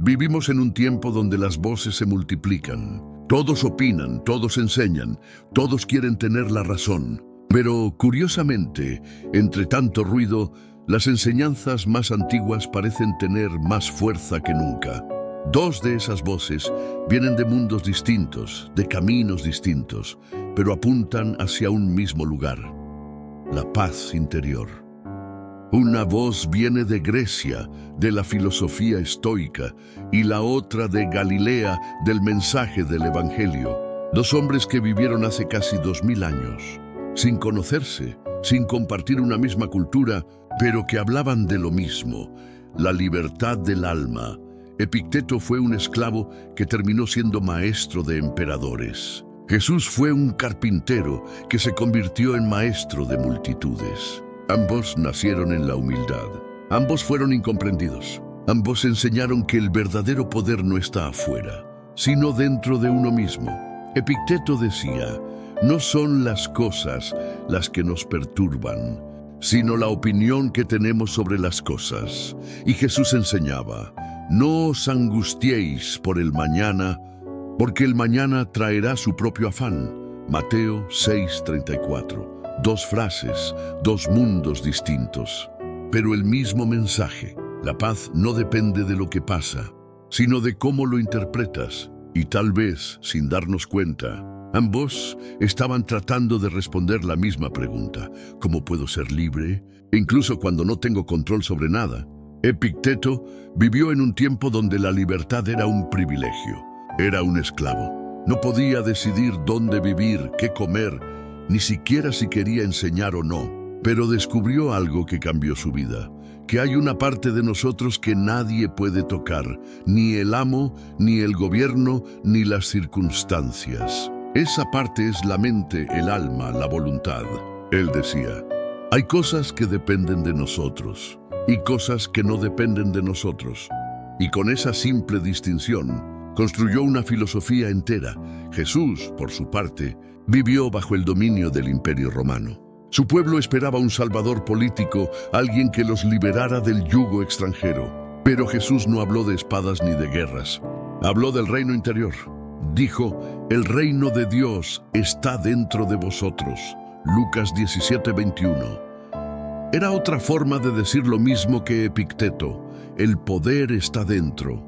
Vivimos en un tiempo donde las voces se multiplican. Todos opinan, todos enseñan, todos quieren tener la razón. Pero, curiosamente, entre tanto ruido, las enseñanzas más antiguas parecen tener más fuerza que nunca. Dos de esas voces vienen de mundos distintos, de caminos distintos, pero apuntan hacia un mismo lugar: la paz interior. Una voz viene de Grecia, de la filosofía estoica, y la otra de Galilea, del mensaje del Evangelio. Dos hombres que vivieron hace casi 2000 años, sin conocerse, sin compartir una misma cultura, pero que hablaban de lo mismo: la libertad del alma. Epicteto fue un esclavo que terminó siendo maestro de emperadores. Jesús fue un carpintero que se convirtió en maestro de multitudes. Ambos nacieron en la humildad. Ambos fueron incomprendidos. Ambos enseñaron que el verdadero poder no está afuera, sino dentro de uno mismo. Epicteto decía: no son las cosas las que nos perturban, sino la opinión que tenemos sobre las cosas. Y Jesús enseñaba: no os angustiéis por el mañana, porque el mañana traerá su propio afán. Mateo 6:34. Dos frases, dos mundos distintos, pero el mismo mensaje. La paz no depende de lo que pasa, sino de cómo lo interpretas. Y tal vez, sin darnos cuenta, ambos estaban tratando de responder la misma pregunta: ¿cómo puedo ser libre, incluso cuando no tengo control sobre nada? Epicteto vivió en un tiempo donde la libertad era un privilegio. Era un esclavo. No podía decidir dónde vivir, qué comer, ni siquiera si quería enseñar o no. Pero descubrió algo que cambió su vida: que hay una parte de nosotros que nadie puede tocar, ni el amo, ni el gobierno, ni las circunstancias. Esa parte es la mente, el alma, la voluntad. Él decía: hay cosas que dependen de nosotros y cosas que no dependen de nosotros. Y con esa simple distinción construyó una filosofía entera. Jesús, por su parte, vivió bajo el dominio del Imperio Romano. Su pueblo esperaba un salvador político, alguien que los liberara del yugo extranjero. Pero Jesús no habló de espadas ni de guerras. Habló del reino interior. Dijo: el reino de Dios está dentro de vosotros. Lucas 17:21. Era otra forma de decir lo mismo que Epicteto: el poder está dentro.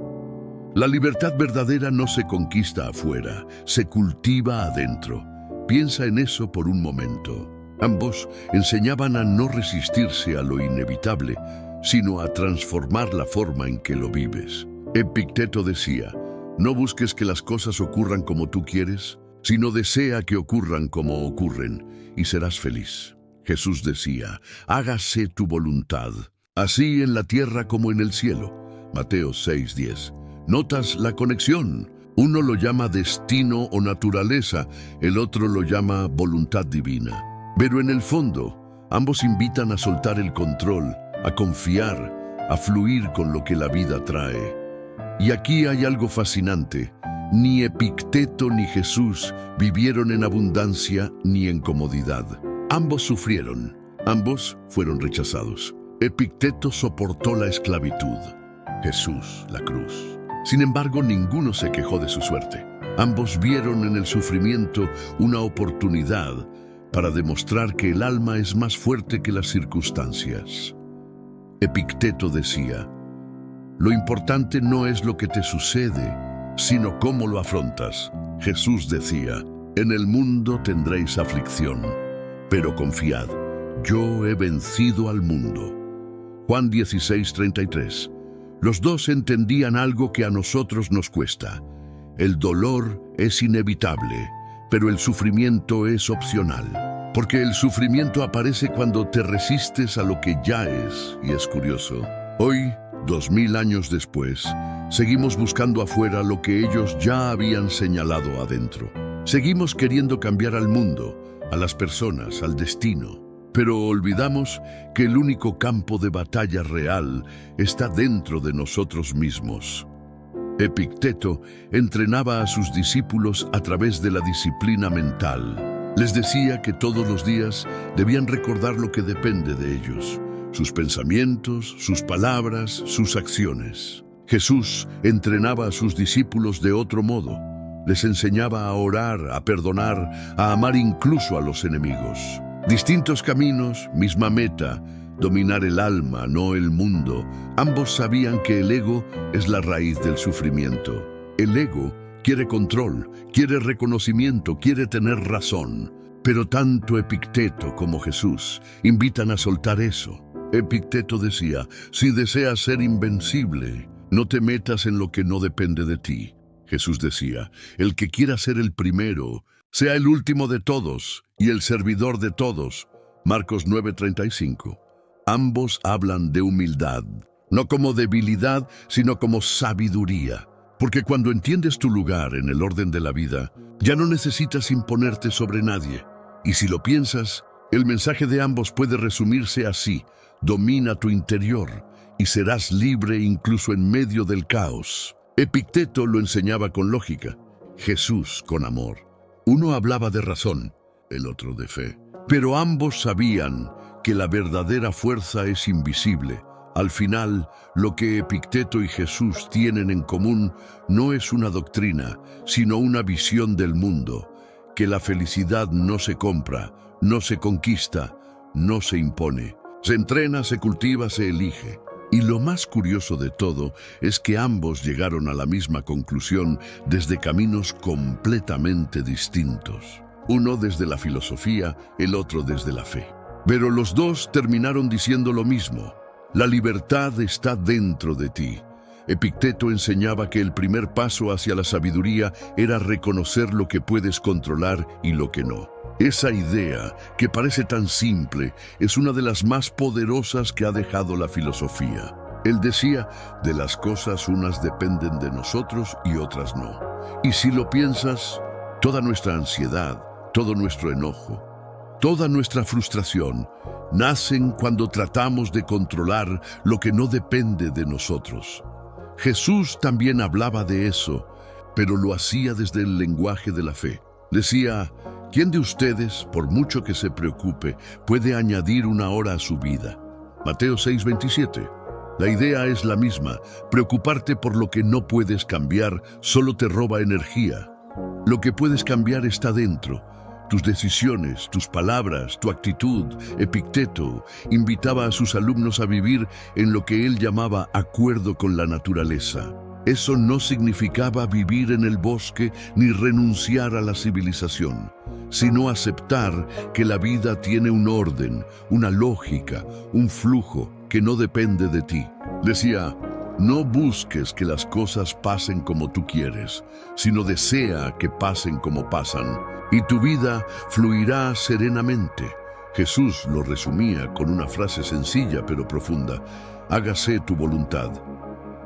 La libertad verdadera no se conquista afuera, se cultiva adentro. Piensa en eso por un momento. Ambos enseñaban a no resistirse a lo inevitable, sino a transformar la forma en que lo vives. Epicteto decía: no busques que las cosas ocurran como tú quieres, sino desea que ocurran como ocurren, y serás feliz. Jesús decía: hágase tu voluntad, así en la tierra como en el cielo. Mateo 6:10. ¿Notas la conexión? Uno lo llama destino o naturaleza, el otro lo llama voluntad divina. Pero en el fondo, ambos invitan a soltar el control, a confiar, a fluir con lo que la vida trae. Y aquí hay algo fascinante: ni Epicteto ni Jesús vivieron en abundancia ni en comodidad. Ambos sufrieron, ambos fueron rechazados. Epicteto soportó la esclavitud, Jesús la cruz. Sin embargo, ninguno se quejó de su suerte. Ambos vieron en el sufrimiento una oportunidad para demostrar que el alma es más fuerte que las circunstancias. Epicteto decía: lo importante no es lo que te sucede, sino cómo lo afrontas. Jesús decía: en el mundo tendréis aflicción, pero confiad, yo he vencido al mundo. Juan 16:33. Los dos entendían algo que a nosotros nos cuesta: el dolor es inevitable, pero el sufrimiento es opcional. Porque el sufrimiento aparece cuando te resistes a lo que ya es. Y es curioso, hoy, 2000 años después, seguimos buscando afuera lo que ellos ya habían señalado adentro. Seguimos queriendo cambiar al mundo, a las personas, al destino. Pero olvidamos que el único campo de batalla real está dentro de nosotros mismos. Epicteto entrenaba a sus discípulos a través de la disciplina mental. Les decía que todos los días debían recordar lo que depende de ellos: sus pensamientos, sus palabras, sus acciones. Jesús entrenaba a sus discípulos de otro modo. Les enseñaba a orar, a perdonar, a amar incluso a los enemigos. Distintos caminos, misma meta, dominar el alma, no el mundo. Ambos sabían que el ego es la raíz del sufrimiento. El ego quiere control, quiere reconocimiento, quiere tener razón. Pero tanto Epicteto como Jesús invitan a soltar eso. Epicteto decía, si deseas ser invencible, no te metas en lo que no depende de ti. Jesús decía, el que quiera ser el primero, sea el último de todos y el servidor de todos. Marcos 9:35. Ambos hablan de humildad, no como debilidad, sino como sabiduría. Porque cuando entiendes tu lugar en el orden de la vida, ya no necesitas imponerte sobre nadie. Y si lo piensas, el mensaje de ambos puede resumirse así: domina tu interior y serás libre incluso en medio del caos. Epicteto lo enseñaba con lógica, Jesús con amor. Uno hablaba de razón, el otro de fe. Pero ambos sabían que la verdadera fuerza es invisible. Al final, lo que Epicteto y Jesús tienen en común no es una doctrina, sino una visión del mundo, que la felicidad no se compra, no se conquista, no se impone. Se entrena, se cultiva, se elige. Y lo más curioso de todo es que ambos llegaron a la misma conclusión desde caminos completamente distintos. Uno desde la filosofía, el otro desde la fe. Pero los dos terminaron diciendo lo mismo: la libertad está dentro de ti. Epicteto enseñaba que el primer paso hacia la sabiduría era reconocer lo que puedes controlar y lo que no. Esa idea, que parece tan simple, es una de las más poderosas que ha dejado la filosofía. Él decía, de las cosas unas dependen de nosotros y otras no. Y si lo piensas, toda nuestra ansiedad, todo nuestro enojo, toda nuestra frustración, nacen cuando tratamos de controlar lo que no depende de nosotros. Jesús también hablaba de eso, pero lo hacía desde el lenguaje de la fe. Decía, ¿quién de ustedes, por mucho que se preocupe, puede añadir una hora a su vida? Mateo 6:27. La idea es la misma. Preocuparte por lo que no puedes cambiar solo te roba energía. Lo que puedes cambiar está dentro. Tus decisiones, tus palabras, tu actitud. Epicteto invitaba a sus alumnos a vivir en lo que él llamaba acuerdo con la naturaleza. Eso no significaba vivir en el bosque ni renunciar a la civilización, sino aceptar que la vida tiene un orden, una lógica, un flujo que no depende de ti. Decía, no busques que las cosas pasen como tú quieres, sino desea que pasen como pasan, y tu vida fluirá serenamente. Jesús lo resumía con una frase sencilla pero profunda: hágase tu voluntad.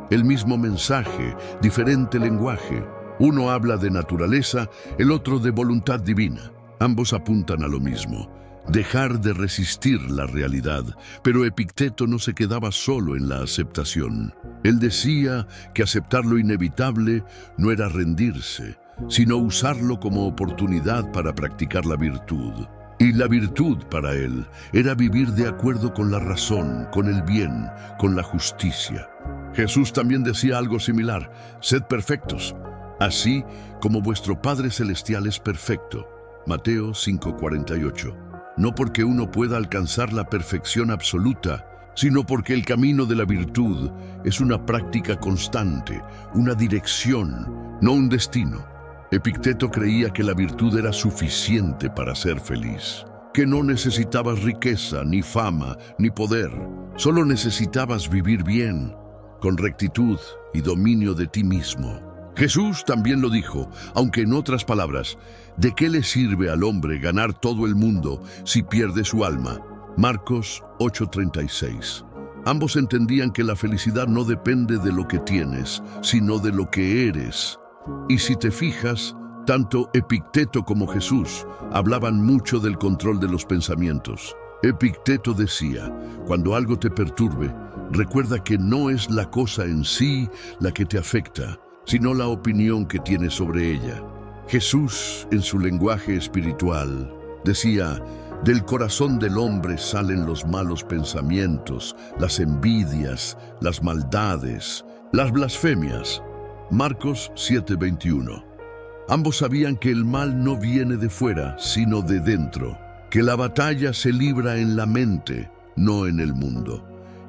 El mismo mensaje, diferente lenguaje. Uno habla de naturaleza, el otro de voluntad divina. Ambos apuntan a lo mismo: dejar de resistir la realidad. Pero Epicteto no se quedaba solo en la aceptación. Él decía que aceptar lo inevitable no era rendirse, sino usarlo como oportunidad para practicar la virtud. Y la virtud para él era vivir de acuerdo con la razón, con el bien, con la justicia. Jesús también decía algo similar: sed perfectos, así como vuestro Padre Celestial es perfecto. Mateo 5:48. No porque uno pueda alcanzar la perfección absoluta, sino porque el camino de la virtud es una práctica constante, una dirección, no un destino. Epicteto creía que la virtud era suficiente para ser feliz, que no necesitabas riqueza, ni fama, ni poder. Solo necesitabas vivir bien, con rectitud y dominio de ti mismo. Jesús también lo dijo, aunque en otras palabras: ¿de qué le sirve al hombre ganar todo el mundo si pierde su alma? Marcos 8:36. Ambos entendían que la felicidad no depende de lo que tienes, sino de lo que eres. Y si te fijas, tanto Epicteto como Jesús hablaban mucho del control de los pensamientos. Epicteto decía, cuando algo te perturbe, recuerda que no es la cosa en sí la que te afecta, sino la opinión que tienes sobre ella. Jesús, en su lenguaje espiritual, decía, del corazón del hombre salen los malos pensamientos, las envidias, las maldades, Las blasfemias. Marcos 7:21. Ambos sabían que el mal no viene de fuera, sino de dentro, que la batalla se libra en la mente, no en el mundo.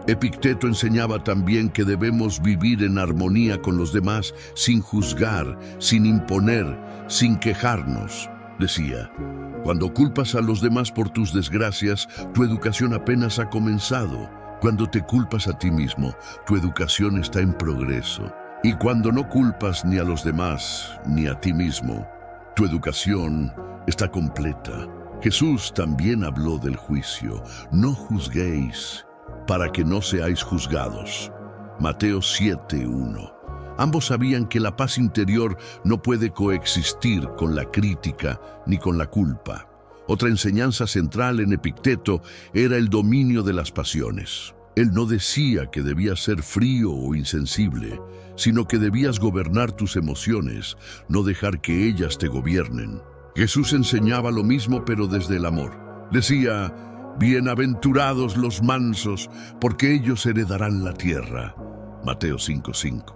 Epicteto enseñaba también que debemos vivir en armonía con los demás, sin juzgar, sin imponer, sin quejarnos. Decía, cuando culpas a los demás por tus desgracias, tu educación apenas ha comenzado. Cuando te culpas a ti mismo, tu educación está en progreso. Y cuando no culpas ni a los demás, ni a ti mismo, tu educación está completa. Jesús también habló del juicio. No juzguéis, para que no seáis juzgados. Mateo 7:1. Ambos sabían que la paz interior no puede coexistir con la crítica ni con la culpa. Otra enseñanza central en Epicteto era el dominio de las pasiones. Él no decía que debías ser frío o insensible, sino que debías gobernar tus emociones, no dejar que ellas te gobiernen. Jesús enseñaba lo mismo, pero desde el amor. Decía, bienaventurados los mansos, porque ellos heredarán la tierra. Mateo 5:5.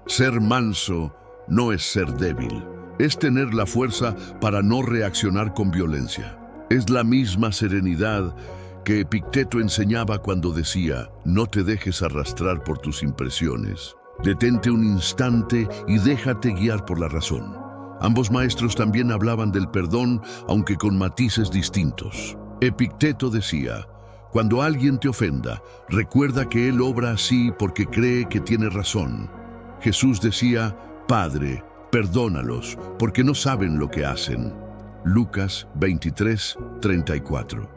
Ser manso no es ser débil, es tener la fuerza para no reaccionar con violencia. Es la misma serenidad que Epicteto enseñaba cuando decía, no te dejes arrastrar por tus impresiones. Detente un instante y déjate guiar por la razón. Ambos maestros también hablaban del perdón, aunque con matices distintos. Epicteto decía, cuando alguien te ofenda, recuerda que él obra así porque cree que tiene razón. Jesús decía, Padre, perdónalos, porque no saben lo que hacen. Lucas 23:34.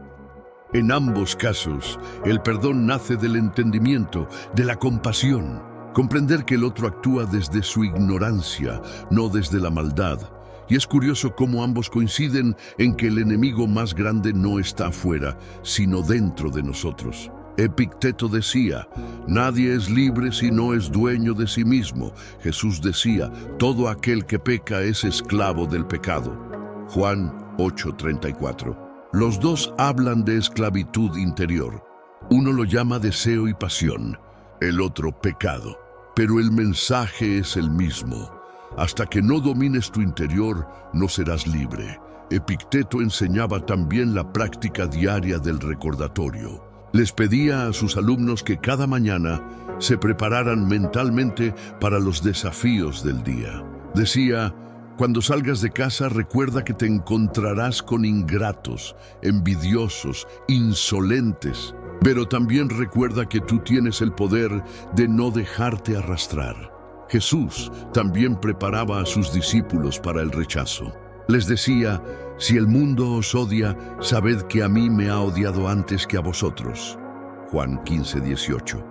En ambos casos, el perdón nace del entendimiento, de la compasión. Comprender que el otro actúa desde su ignorancia, no desde la maldad. Y es curioso cómo ambos coinciden en que el enemigo más grande no está afuera, sino dentro de nosotros. Epicteto decía, nadie es libre si no es dueño de sí mismo. Jesús decía, todo aquel que peca es esclavo del pecado. Juan 8:34. Los dos hablan de esclavitud interior. Uno lo llama deseo y pasión, el otro pecado. Pero el mensaje es el mismo. Hasta que no domines tu interior, no serás libre. Epicteto enseñaba también la práctica diaria del recordatorio. Les pedía a sus alumnos que cada mañana se prepararan mentalmente para los desafíos del día. Decía, cuando salgas de casa, recuerda que te encontrarás con ingratos, envidiosos, insolentes. Pero también recuerda que tú tienes el poder de no dejarte arrastrar. Jesús también preparaba a sus discípulos para el rechazo. Les decía, si el mundo os odia, sabed que a mí me ha odiado antes que a vosotros. Juan 15:18.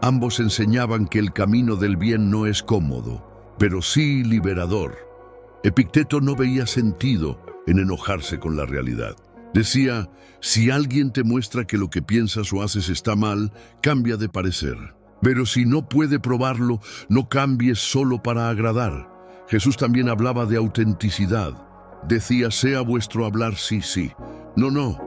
Ambos enseñaban que el camino del bien no es cómodo, pero sí liberador. Epicteto no veía sentido en enojarse con la realidad. Decía, si alguien te muestra que lo que piensas o haces está mal, cambia de parecer. Pero si no puede probarlo, no cambies solo para agradar. Jesús también hablaba de autenticidad. Decía, sea vuestro hablar sí, sí. No.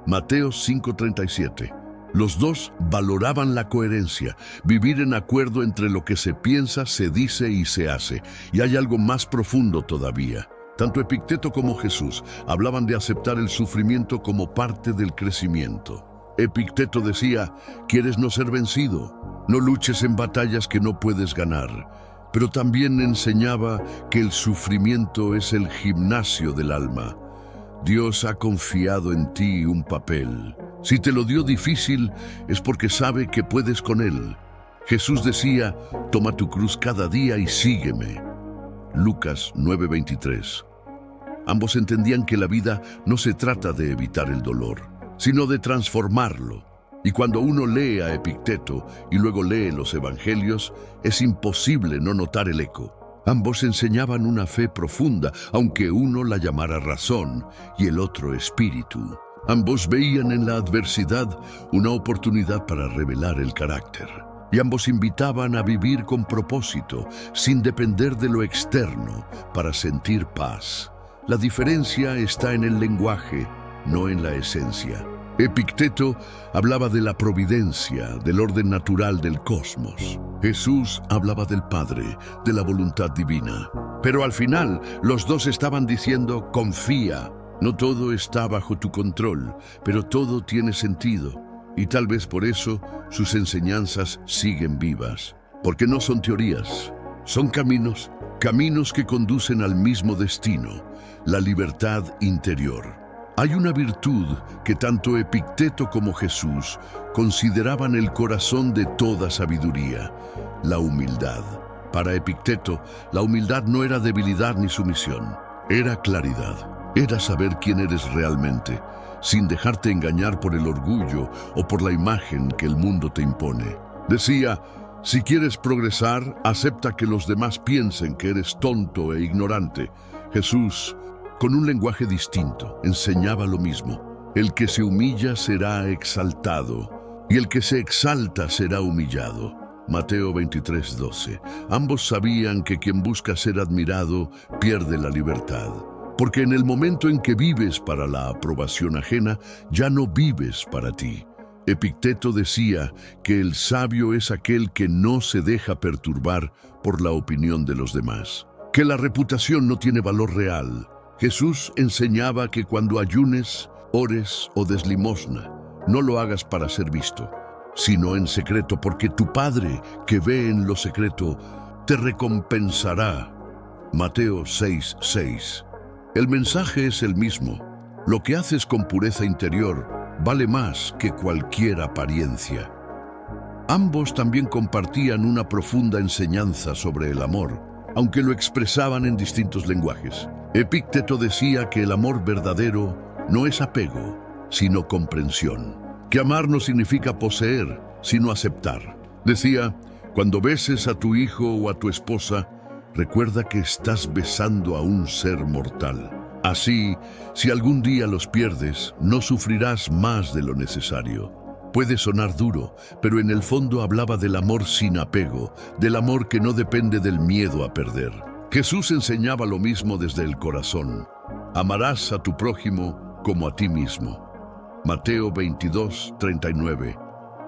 Mateo 5:37. Los dos valoraban la coherencia, vivir en acuerdo entre lo que se piensa, se dice y se hace. Y hay algo más profundo todavía. Tanto Epicteto como Jesús hablaban de aceptar el sufrimiento como parte del crecimiento. Epicteto decía, ¿quieres no ser vencido? No luches en batallas que no puedes ganar. Pero también enseñaba que el sufrimiento es el gimnasio del alma. Dios ha confiado en ti un papel. Si te lo dio difícil, es porque sabe que puedes con él. Jesús decía, toma tu cruz cada día y sígueme. Lucas 9:23. Ambos entendían que la vida no se trata de evitar el dolor, sino de transformarlo. Y cuando uno lee a Epicteto y luego lee los evangelios, es imposible no notar el eco. Ambos enseñaban una fe profunda, aunque uno la llamara razón y el otro espíritu. Ambos veían en la adversidad una oportunidad para revelar el carácter. Y ambos invitaban a vivir con propósito, sin depender de lo externo, para sentir paz. La diferencia está en el lenguaje, no en la esencia. Epicteto hablaba de la providencia, del orden natural del cosmos. Jesús hablaba del Padre, de la voluntad divina. Pero al final, los dos estaban diciendo, confía. No todo está bajo tu control, pero todo tiene sentido. Y tal vez por eso sus enseñanzas siguen vivas. Porque no son teorías, son caminos que conducen al mismo destino, la libertad interior. Hay una virtud que tanto Epicteto como Jesús consideraban el corazón de toda sabiduría, la humildad. Para Epicteto, la humildad no era debilidad ni sumisión, era claridad. Era saber quién eres realmente, sin dejarte engañar por el orgullo o por la imagen que el mundo te impone. Decía, si quieres progresar, acepta que los demás piensen que eres tonto e ignorante. Jesús, con un lenguaje distinto, enseñaba lo mismo. El que se humilla será exaltado, y el que se exalta será humillado. Mateo 23:12. Ambos sabían que quien busca ser admirado pierde la libertad. Porque en el momento en que vives para la aprobación ajena, ya no vives para ti. Epicteto decía que el sabio es aquel que no se deja perturbar por la opinión de los demás, que la reputación no tiene valor real. Jesús enseñaba que cuando ayunes, ores o des limosna, no lo hagas para ser visto, sino en secreto, porque tu Padre, que ve en lo secreto, te recompensará. Mateo 6:6. El mensaje es el mismo. Lo que haces con pureza interior vale más que cualquier apariencia. Ambos también compartían una profunda enseñanza sobre el amor, aunque lo expresaban en distintos lenguajes. Epicteto decía que el amor verdadero no es apego, sino comprensión. Que amar no significa poseer, sino aceptar. Decía, cuando beses a tu hijo o a tu esposa, recuerda que estás besando a un ser mortal. Así, si algún día los pierdes, no sufrirás más de lo necesario. Puede sonar duro, pero en el fondo hablaba del amor sin apego, del amor que no depende del miedo a perder. Jesús enseñaba lo mismo desde el corazón. Amarás a tu prójimo como a ti mismo. Mateo 22:39.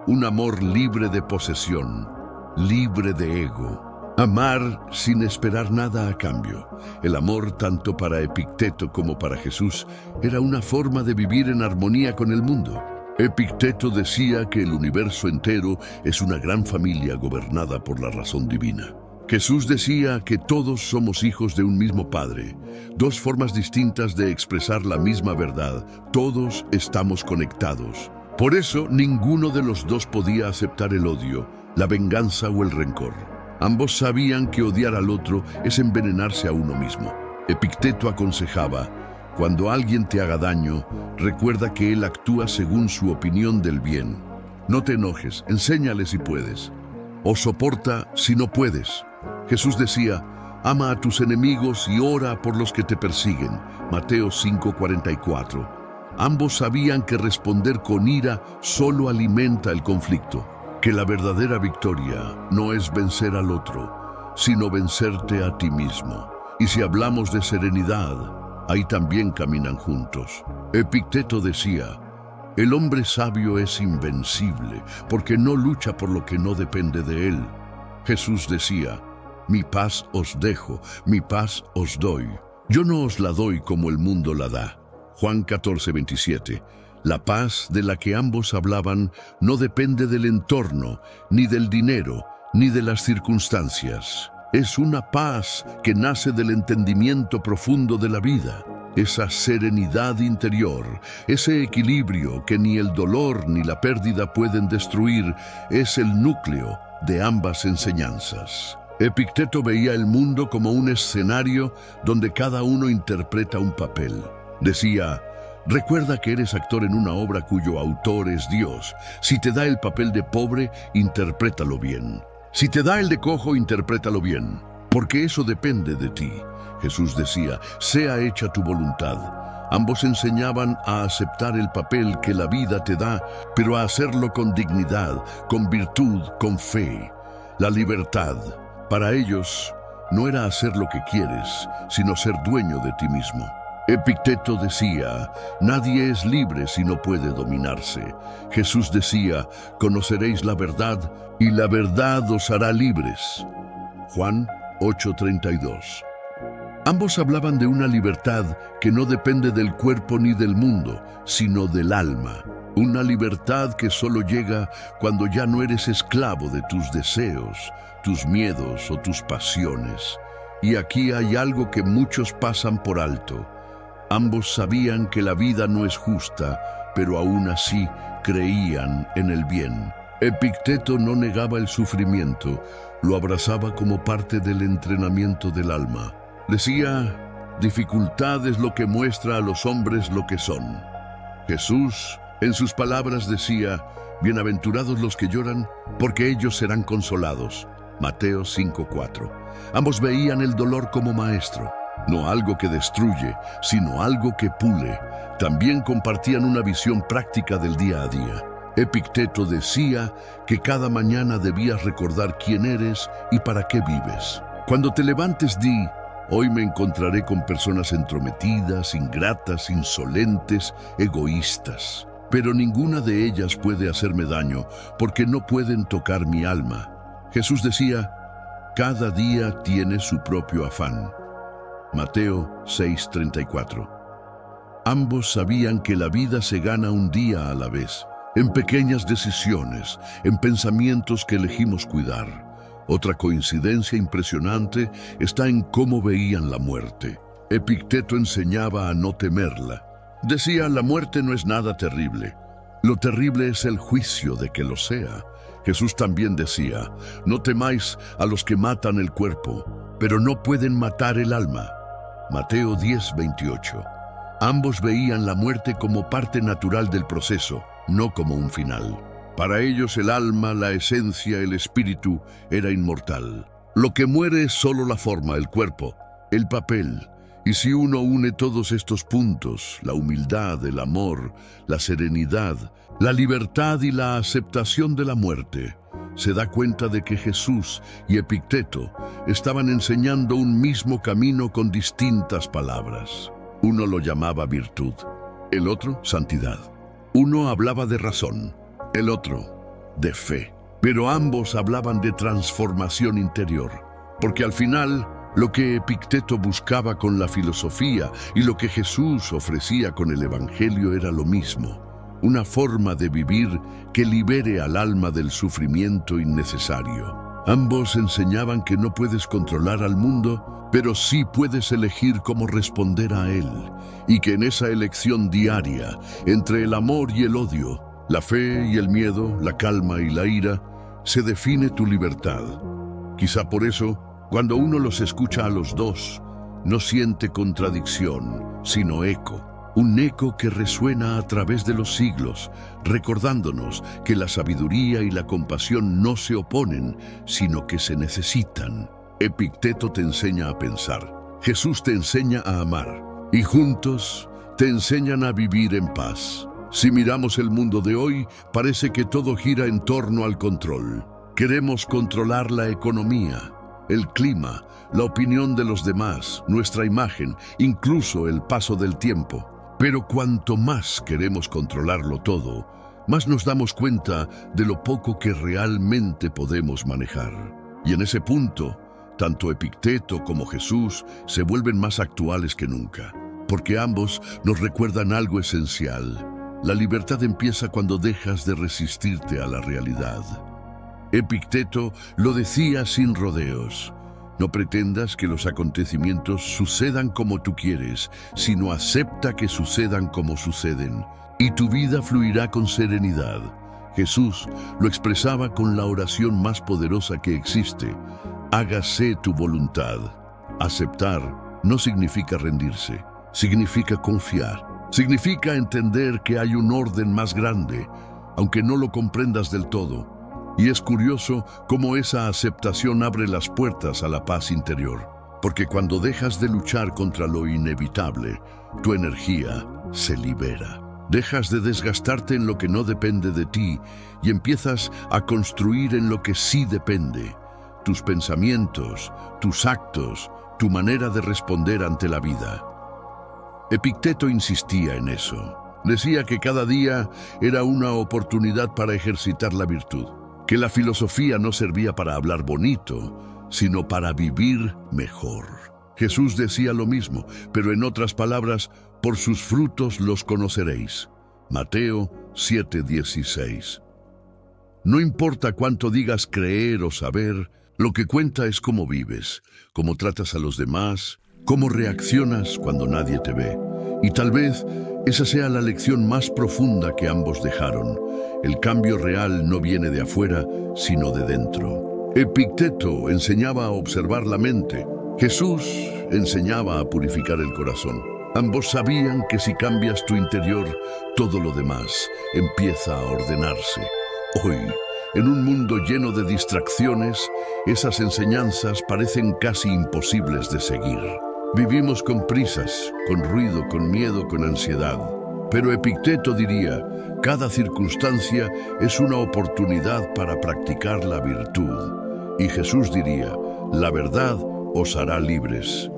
Un amor libre de posesión, libre de ego. Amar sin esperar nada a cambio. El amor, tanto para Epicteto como para Jesús, era una forma de vivir en armonía con el mundo. Epicteto decía que el universo entero es una gran familia gobernada por la razón divina. Jesús decía que todos somos hijos de un mismo Padre, dos formas distintas de expresar la misma verdad. Todos estamos conectados. Por eso, ninguno de los dos podía aceptar el odio, la venganza o el rencor. Ambos sabían que odiar al otro es envenenarse a uno mismo. Epicteto aconsejaba, cuando alguien te haga daño, recuerda que él actúa según su opinión del bien. No te enojes, enséñale si puedes, o soporta si no puedes. Jesús decía, ama a tus enemigos y ora por los que te persiguen. Mateo 5:44. Ambos sabían que responder con ira solo alimenta el conflicto. Que la verdadera victoria no es vencer al otro, sino vencerte a ti mismo. Y si hablamos de serenidad, ahí también caminan juntos. Epicteto decía, el hombre sabio es invencible, porque no lucha por lo que no depende de él. Jesús decía, mi paz os dejo, mi paz os doy. Yo no os la doy como el mundo la da. Juan 14:27. La paz de la que ambos hablaban no depende del entorno, ni del dinero, ni de las circunstancias. Es una paz que nace del entendimiento profundo de la vida, esa serenidad interior, ese equilibrio que ni el dolor ni la pérdida pueden destruir, es el núcleo de ambas enseñanzas. Epicteto veía el mundo como un escenario donde cada uno interpreta un papel. Decía, recuerda que eres actor en una obra cuyo autor es Dios. Si te da el papel de pobre, interprétalo bien. Si te da el de cojo, interprétalo bien, porque eso depende de ti. Jesús decía, sea hecha tu voluntad. Ambos enseñaban a aceptar el papel que la vida te da, pero a hacerlo con dignidad, con virtud, con fe. La libertad, para ellos, no era hacer lo que quieres, sino ser dueño de ti mismo. Epicteto decía, nadie es libre si no puede dominarse. Jesús decía, conoceréis la verdad y la verdad os hará libres. Juan 8:32. Ambos hablaban de una libertad que no depende del cuerpo ni del mundo, sino del alma. Una libertad que solo llega cuando ya no eres esclavo de tus deseos, tus miedos o tus pasiones. Y aquí hay algo que muchos pasan por alto. Ambos sabían que la vida no es justa, pero aún así creían en el bien. Epicteto no negaba el sufrimiento, lo abrazaba como parte del entrenamiento del alma. Decía, dificultad es lo que muestra a los hombres lo que son. Jesús, en sus palabras decía, bienaventurados los que lloran, porque ellos serán consolados. Mateo 5:4. Ambos veían el dolor como maestro, no algo que destruye, sino algo que pule. También compartían una visión práctica del día a día. Epicteto decía que cada mañana debías recordar quién eres y para qué vives. Cuando te levantes, di, hoy me encontraré con personas entrometidas, ingratas, insolentes, egoístas. Pero ninguna de ellas puede hacerme daño, porque no pueden tocar mi alma. Jesús decía, cada día tiene su propio afán. Mateo 6:34. Ambos sabían que la vida se gana un día a la vez, en pequeñas decisiones, en pensamientos que elegimos cuidar. Otra coincidencia impresionante está en cómo veían la muerte. Epicteto enseñaba a no temerla. Decía, la muerte no es nada terrible. Lo terrible es el juicio de que lo sea. Jesús también decía, no temáis a los que matan el cuerpo, pero no pueden matar el alma. Mateo 10:28. Ambos veían la muerte como parte natural del proceso, no como un final. Para ellos el alma, la esencia, el espíritu era inmortal. Lo que muere es solo la forma, el cuerpo, el papel. Y si uno une todos estos puntos, la humildad, el amor, la serenidad, la libertad y la aceptación de la muerte, se da cuenta de que Jesús y Epicteto estaban enseñando un mismo camino con distintas palabras. Uno lo llamaba virtud, el otro santidad. Uno hablaba de razón, el otro de fe. Pero ambos hablaban de transformación interior, porque al final lo que Epicteto buscaba con la filosofía y lo que Jesús ofrecía con el Evangelio era lo mismo. Una forma de vivir que libere al alma del sufrimiento innecesario. Ambos enseñaban que no puedes controlar al mundo, pero sí puedes elegir cómo responder a él, y que en esa elección diaria, entre el amor y el odio, la fe y el miedo, la calma y la ira, se define tu libertad. Quizá por eso, cuando uno los escucha a los dos, no siente contradicción, sino eco. Un eco que resuena a través de los siglos, recordándonos que la sabiduría y la compasión no se oponen, sino que se necesitan. Epicteto te enseña a pensar, Jesús te enseña a amar, y juntos te enseñan a vivir en paz. Si miramos el mundo de hoy, parece que todo gira en torno al control. Queremos controlar la economía, el clima, la opinión de los demás, nuestra imagen, incluso el paso del tiempo. Pero cuanto más queremos controlarlo todo, más nos damos cuenta de lo poco que realmente podemos manejar. Y en ese punto, tanto Epicteto como Jesús se vuelven más actuales que nunca, porque ambos nos recuerdan algo esencial. La libertad empieza cuando dejas de resistirte a la realidad. Epicteto lo decía sin rodeos. No pretendas que los acontecimientos sucedan como tú quieres, sino acepta que sucedan como suceden, y tu vida fluirá con serenidad. Jesús lo expresaba con la oración más poderosa que existe: hágase tu voluntad. Aceptar no significa rendirse, significa confiar. Significa entender que hay un orden más grande, aunque no lo comprendas del todo. Y es curioso cómo esa aceptación abre las puertas a la paz interior. Porque cuando dejas de luchar contra lo inevitable, tu energía se libera. Dejas de desgastarte en lo que no depende de ti y empiezas a construir en lo que sí depende. Tus pensamientos, tus actos, tu manera de responder ante la vida. Epicteto insistía en eso. Decía que cada día era una oportunidad para ejercitar la virtud, que la filosofía no servía para hablar bonito, sino para vivir mejor. Jesús decía lo mismo, pero en otras palabras, por sus frutos los conoceréis. Mateo 7:16. No importa cuánto digas creer o saber, lo que cuenta es cómo vives, cómo tratas a los demás, cómo reaccionas cuando nadie te ve. Y tal vez esa sea la lección más profunda que ambos dejaron. El cambio real no viene de afuera, sino de dentro. Epicteto enseñaba a observar la mente. Jesús enseñaba a purificar el corazón. Ambos sabían que si cambias tu interior, todo lo demás empieza a ordenarse. Hoy, en un mundo lleno de distracciones, esas enseñanzas parecen casi imposibles de seguir. Vivimos con prisas, con ruido, con miedo, con ansiedad. Pero Epicteto diría, cada circunstancia es una oportunidad para practicar la virtud. Y Jesús diría, la verdad os hará libres.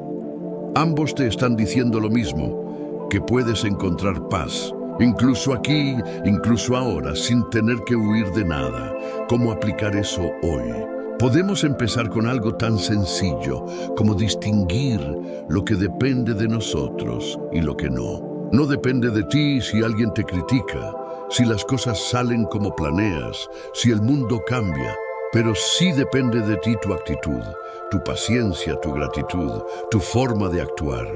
Ambos te están diciendo lo mismo, que puedes encontrar paz, incluso aquí, incluso ahora, sin tener que huir de nada. ¿Cómo aplicar eso hoy? Podemos empezar con algo tan sencillo como distinguir lo que depende de nosotros y lo que no. No depende de ti si alguien te critica, si las cosas salen como planeas, si el mundo cambia, pero sí depende de ti tu actitud, tu paciencia, tu gratitud, tu forma de actuar.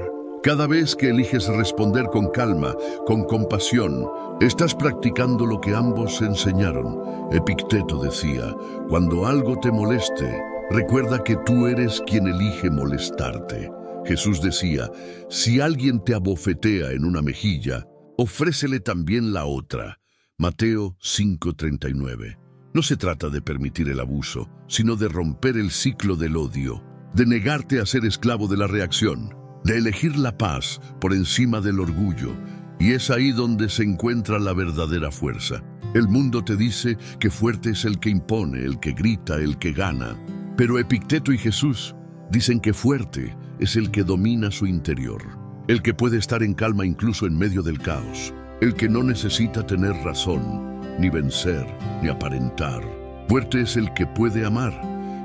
Cada vez que eliges responder con calma, con compasión, estás practicando lo que ambos enseñaron. Epicteto decía, cuando algo te moleste, recuerda que tú eres quien elige molestarte. Jesús decía, si alguien te abofetea en una mejilla, ofrécele también la otra. Mateo 5:39. No se trata de permitir el abuso, sino de romper el ciclo del odio, de negarte a ser esclavo de la reacción, de elegir la paz por encima del orgullo, y es ahí donde se encuentra la verdadera fuerza. El mundo te dice que fuerte es el que impone, el que grita, el que gana, pero Epicteto y Jesús dicen que fuerte es el que domina su interior, el que puede estar en calma incluso en medio del caos, el que no necesita tener razón, ni vencer, ni aparentar. Fuerte es el que puede amar,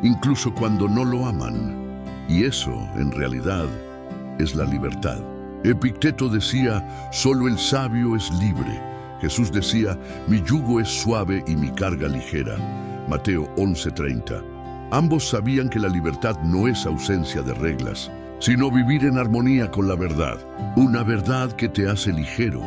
incluso cuando no lo aman, y eso, en realidad, es la libertad. Epicteto decía, solo el sabio es libre. Jesús decía, mi yugo es suave y mi carga ligera. Mateo 11:30. Ambos sabían que la libertad no es ausencia de reglas, sino vivir en armonía con la verdad. Una verdad que te hace ligero,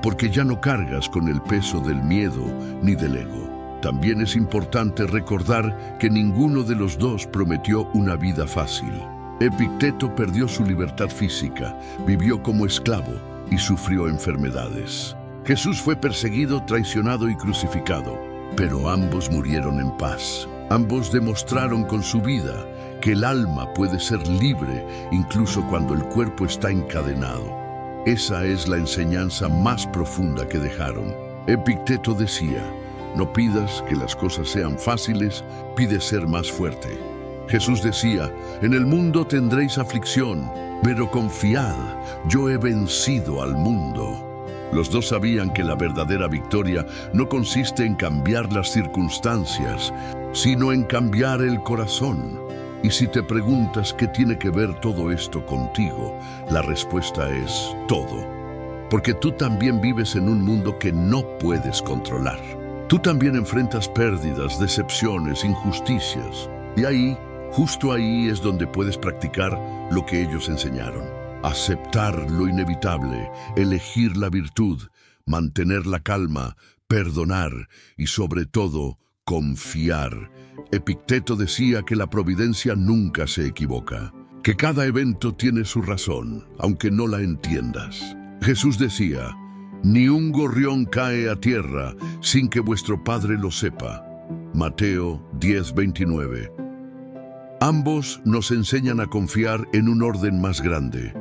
porque ya no cargas con el peso del miedo ni del ego. También es importante recordar que ninguno de los dos prometió una vida fácil. Epicteto perdió su libertad física, vivió como esclavo y sufrió enfermedades. Jesús fue perseguido, traicionado y crucificado, pero ambos murieron en paz. Ambos demostraron con su vida que el alma puede ser libre incluso cuando el cuerpo está encadenado. Esa es la enseñanza más profunda que dejaron. Epicteto decía, no pidas que las cosas sean fáciles, pide ser más fuerte. Jesús decía, en el mundo tendréis aflicción, pero confiad, yo he vencido al mundo. Los dos sabían que la verdadera victoria no consiste en cambiar las circunstancias, sino en cambiar el corazón. Y si te preguntas qué tiene que ver todo esto contigo, la respuesta es todo. Porque tú también vives en un mundo que no puedes controlar. Tú también enfrentas pérdidas, decepciones, injusticias. Y ahí, justo ahí es donde puedes practicar lo que ellos enseñaron. Aceptar lo inevitable, elegir la virtud, mantener la calma, perdonar y sobre todo, confiar. Epicteto decía que la providencia nunca se equivoca, que cada evento tiene su razón, aunque no la entiendas. Jesús decía, ni un gorrión cae a tierra sin que vuestro Padre lo sepa. Mateo 10:29. Ambos nos enseñan a confiar en un orden más grande,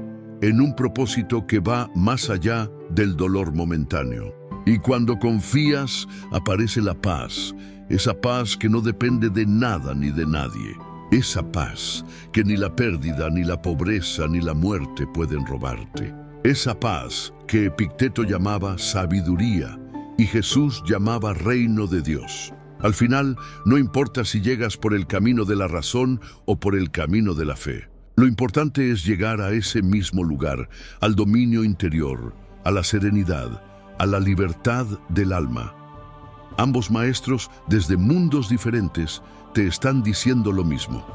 en un propósito que va más allá del dolor momentáneo. Y cuando confías, aparece la paz, esa paz que no depende de nada ni de nadie. Esa paz que ni la pérdida, ni la pobreza, ni la muerte pueden robarte. Esa paz que Epicteto llamaba sabiduría y Jesús llamaba reino de Dios. Al final, no importa si llegas por el camino de la razón o por el camino de la fe. Lo importante es llegar a ese mismo lugar, al dominio interior, a la serenidad, a la libertad del alma. Ambos maestros, desde mundos diferentes, te están diciendo lo mismo.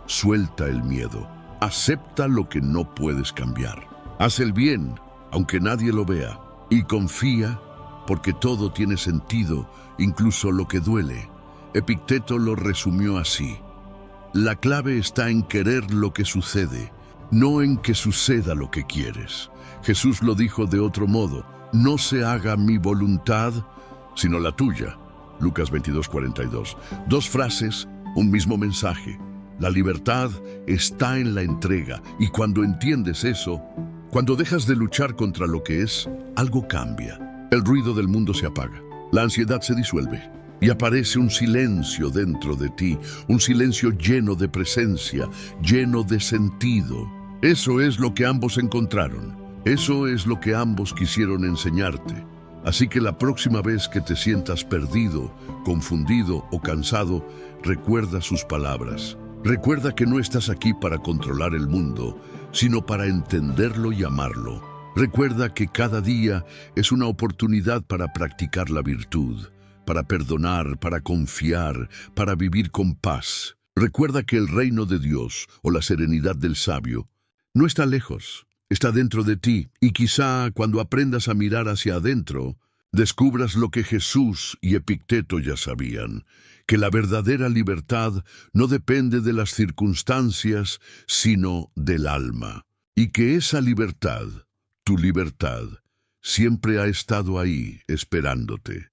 Suelta el miedo. Acepta lo que no puedes cambiar. Haz el bien, aunque nadie lo vea. Y confía, porque todo tiene sentido, incluso lo que duele. Epicteto lo resumió así. La clave está en querer lo que sucede, no en que suceda lo que quieres. Jesús lo dijo de otro modo. No se haga mi voluntad, sino la tuya. Lucas 22:42. Dos frases, un mismo mensaje. La libertad está en la entrega, y cuando entiendes eso, cuando dejas de luchar contra lo que es, algo cambia. El ruido del mundo se apaga, la ansiedad se disuelve, y aparece un silencio dentro de ti, un silencio lleno de presencia, lleno de sentido. Eso es lo que ambos encontraron. Eso es lo que ambos quisieron enseñarte. Así que la próxima vez que te sientas perdido, confundido o cansado, recuerda sus palabras. Recuerda que no estás aquí para controlar el mundo, sino para entenderlo y amarlo. Recuerda que cada día es una oportunidad para practicar la virtud, para perdonar, para confiar, para vivir con paz. Recuerda que el reino de Dios o la serenidad del sabio no está lejos. Está dentro de ti, y quizá cuando aprendas a mirar hacia adentro, descubras lo que Jesús y Epicteto ya sabían, que la verdadera libertad no depende de las circunstancias, sino del alma, y que esa libertad, tu libertad, siempre ha estado ahí esperándote.